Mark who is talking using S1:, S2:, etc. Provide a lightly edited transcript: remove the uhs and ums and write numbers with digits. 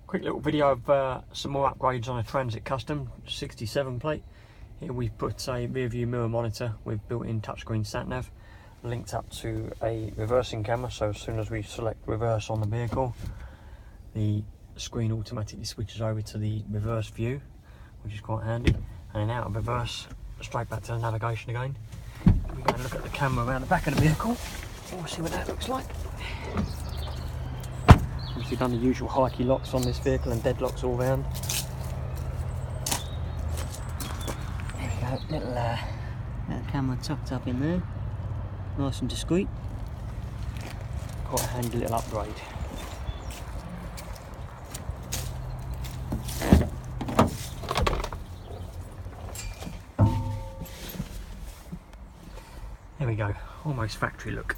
S1: Quick little video of some more upgrades on a Transit Custom 67 plate. Here we've put a rear view mirror monitor with built-in touchscreen sat-nav linked up to a reversing camera, so as soon as we select reverse on the vehicle, the screen automatically switches over to the reverse view, which is quite handy. And then out of reverse, straight back to the navigation again. We go and look at the camera around the back of the vehicle. We'll see what that looks like. Obviously done the usual high key locks on this vehicle and deadlocks all round. There we go, little camera tucked up in there, nice and discreet. Quite a handy little upgrade. There we go, almost factory look.